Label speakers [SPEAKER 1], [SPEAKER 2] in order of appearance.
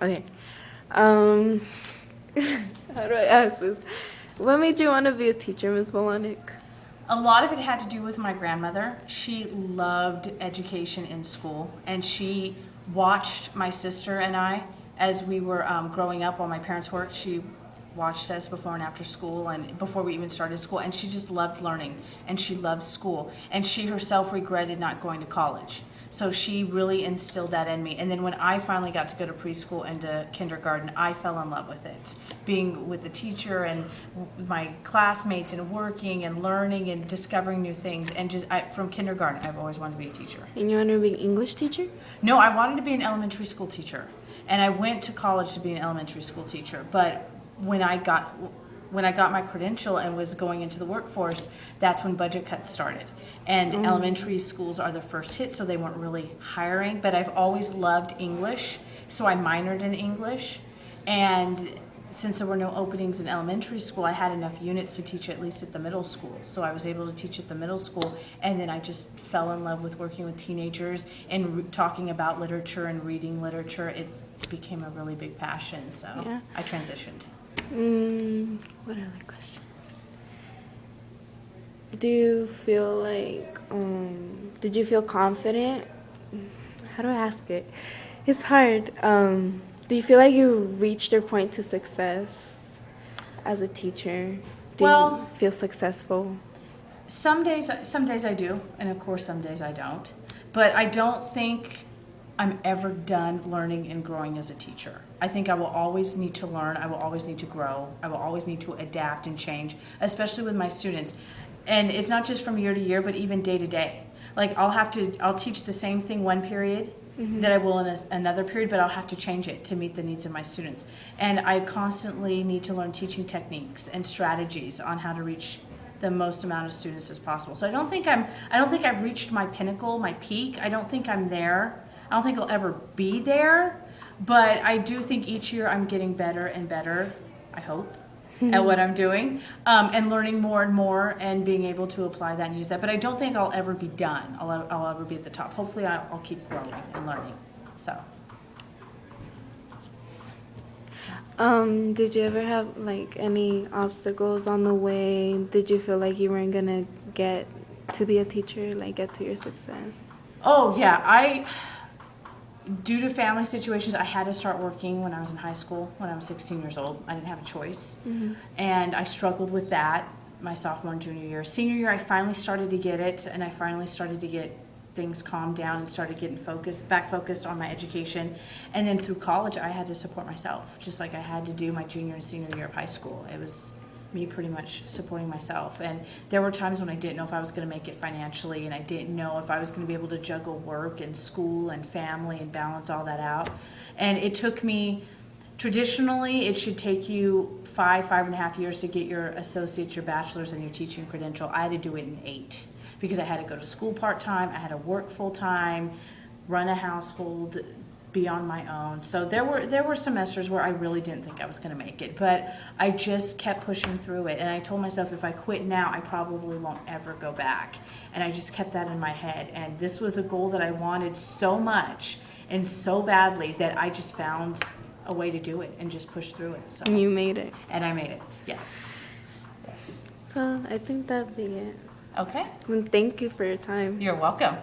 [SPEAKER 1] Okay. Um, how do I ask this? What made you want to be a teacher, Ms. Bolanik?
[SPEAKER 2] A lot of it had to do with my grandmother. She loved education in school, and she watched my sister and I as we were growing up while my parents worked. She watched us before and after school and before we even started school, and she just loved learning, and she loved school, and she herself regretted not going to college. So she really instilled that in me. And then when I finally got to go to preschool and to kindergarten, I fell in love with it. Being with the teacher and my classmates and working and learning and discovering new things. And from kindergarten, I've always wanted to be a teacher.
[SPEAKER 1] And you want to be an English teacher?
[SPEAKER 2] No, I wanted to be an elementary school teacher. And I went to college to be an elementary school teacher. But when I got my credential and was going into the workforce, that's when budget cuts started. And elementary schools are the first hit, so they weren't really hiring. But I've always loved English, so I minored in English. And since there were no openings in elementary school, I had enough units to teach at least at the middle school. So I was able to teach at the middle school, and then I just fell in love with working with teenagers and talking about literature and reading literature. It became a really big passion, so
[SPEAKER 1] Yeah.
[SPEAKER 2] I transitioned.
[SPEAKER 1] What other question? Do you feel like, did you feel confident? How do I ask it? It's hard. Do you feel like you reached your point to success as a teacher? Do
[SPEAKER 2] Well,
[SPEAKER 1] you feel successful?
[SPEAKER 2] some days I do, and of course some days I don't. But I don't think I'm ever done learning and growing as a teacher. I think I will always need to learn. I will always need to grow. I will always need to adapt and change, especially with my students. And it's not just from year to year, but even day to day. Like I'll teach the same thing one period that I will in another period, but I'll have to change it to meet the needs of my students. And I constantly need to learn teaching techniques and strategies on how to reach the most amount of students as possible. So I don't think I've reached my pinnacle, my peak. I don't think I'm there. I don't think I'll ever be there, but I do think each year I'm getting better and better, I hope, at what I'm doing, and learning more and more and being able to apply that and use that. But I don't think I'll ever be done. I'll ever be at the top. Hopefully I'll keep growing and learning. So.
[SPEAKER 1] Did you ever have like any obstacles on the way? Did you feel like you weren't gonna get to be a teacher, like get to your success?
[SPEAKER 2] Oh yeah, due to family situations, I had to start working when I was in high school, when I was 16 years old. I didn't have a choice. And I struggled with that my sophomore and junior year. Senior year, I finally started to get it, and I finally started to get things calmed down and started getting back focused on my education. And then through college, I had to support myself, just like I had to do my junior and senior year of high school. It was me pretty much supporting myself. And there were times when I didn't know if I was going to make it financially, and I didn't know if I was going to be able to juggle work and school and family and balance all that out. And it took me, traditionally, it should take you 5.5 years to get your associate's, your bachelor's, and your teaching credential. I had to do it in 8 because I had to go to school part-time, I had to work full-time, run a household, be on my own. So there were semesters where I really didn't think I was going to make it, but I just kept pushing through it. And I told myself if I quit now, I probably won't ever go back. And I just kept that in my head. And this was a goal that I wanted so much and so badly that I just found a way to do it and just push through it. So.
[SPEAKER 1] And you made it.
[SPEAKER 2] And I made it. Yes.
[SPEAKER 1] So I think that'd be it.
[SPEAKER 2] Okay.
[SPEAKER 1] And thank you for your time.
[SPEAKER 2] You're welcome.